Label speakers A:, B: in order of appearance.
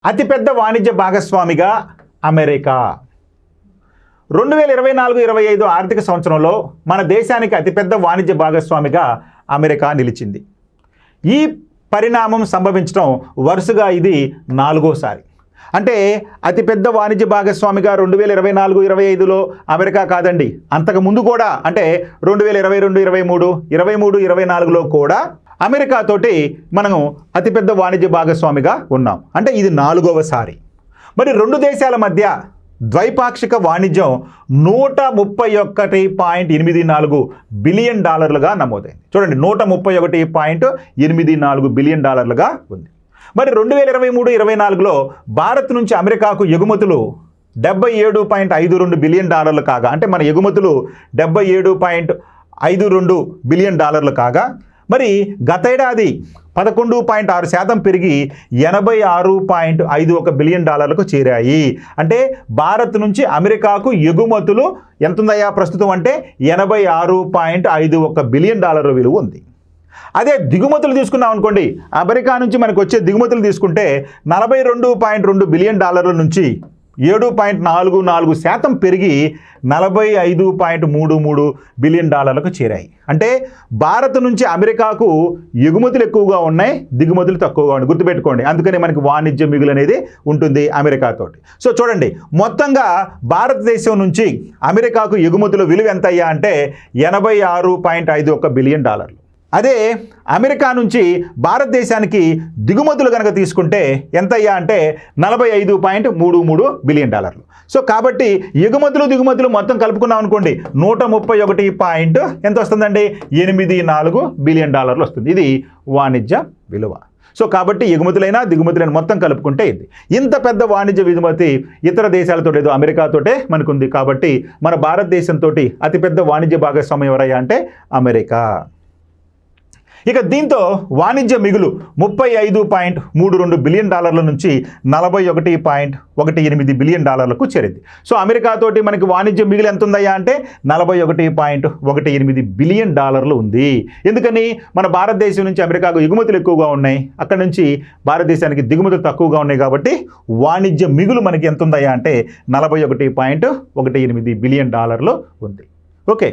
A: అతిపెద్ద వాణిజ్య భాగస్వామిగా అమెరికా 2024-25 ఆర్థిక సంవత్సరంలో మన దేశానికి అతిపెద్ద వాణిజ్య భాగస్వామిగా అమెరికా నిలిచింది. ఈ పరిణామం సంభవించడం వరుసగా ఇది 4వసారి. అంటే అతిపెద్ద వాణిజ్య భాగస్వామిగా 2024-25లో అమెరికా కాదండి, అంతకుముందు కూడా అంటే 2022-23, 23-24లో కూడా అమెరికాతోటి మనం అతిపెద్ద వాణిజ్య భాగస్వామిగా ఉన్నాం. అంటే ఇది 4వసారి. మరి రెండు దేశాల మధ్య ద్వైపాక్షిక వాణిజ్యం $131.84 బిలియన్ నమోదైంది. చూడండి, $131.84 బిలియన్ ఉంది. మరి 2023-24లో భారత్ నుంచి అమెరికాకు ఎగుమతులు $77.52 బిలియన్ కాగా, అంటే మన ఎగుమతులు $77.52 బిలియన్ కాగా, మరి గతేడాది 11.6% పెరిగి $86.51 బిలియన్ చేరాయి. అంటే భారత్ నుంచి అమెరికాకు ఎగుమతులు ఎంతుందయ్యా ప్రస్తుతం అంటే $86.51 బిలియన్ విలువ ఉంది. అదే దిగుమతులు తీసుకున్నాం అనుకోండి, అమెరికా నుంచి మనకు వచ్చే దిగుమతులు తీసుకుంటే $42.2 బిలియన్ నుంచి 7.44% పెరిగి $45.33 బిలియన్ చేరాయి. అంటే భారత్ నుంచి అమెరికాకు ఎగుమతులు ఎక్కువగా ఉన్నాయి, దిగుమతులు తక్కువగా ఉన్నాయి. గుర్తుపెట్టుకోండి, అందుకని మనకి వాణిజ్య మిగులు అనేది ఉంటుంది అమెరికాతోటి. సో చూడండి, మొత్తంగా భారతదేశం నుంచి అమెరికాకు ఎగుమతుల విలువ ఎంత అయ్యా అంటే $86.51 బిలియన్. అదే అమెరికా నుంచి భారతదేశానికి దిగుమతులు కనుక తీసుకుంటే ఎంత అయ్యా అంటే $45.33 బిలియన్. సో కాబట్టి దిగుమతులు మొత్తం కలుపుకున్నాం అనుకోండి 131 ఎంత వస్తుందండి 84 బిలియన్ వస్తుంది. ఇది వాణిజ్య విలువ. సో కాబట్టి దిగుమతులైన మొత్తం కలుపుకుంటే ఇది ఇంత పెద్ద వాణిజ్య విధుమతి ఇతర దేశాలతో ఏదో అమెరికాతోటే మనకుంది. కాబట్టి మన భారతదేశంతో అతిపెద్ద వాణిజ్య భాగస్వామ్యం ఎవరయ్యా అంటే అమెరికా. ఇక దీంతో వాణిజ్య మిగులు $35.32 బిలియన్ నుంచి $41.18 బిలియన్ చేరింది. సో అమెరికాతోటి మనకి వాణిజ్య మిగులు ఎంత ఉందయ్యా అంటే $41.18 బిలియన్ ఉంది. ఎందుకని మన భారతదేశం నుంచి అమెరికాకు ఎగుమతులు ఎక్కువగా ఉన్నాయి, అక్కడ నుంచి భారతదేశానికి దిగుమతులు తక్కువగా ఉన్నాయి. కాబట్టి వాణిజ్య మిగులు మనకి ఎంత ఉందయ్యా అంటే $41.18 బిలియన్ ఉంది. ఓకే.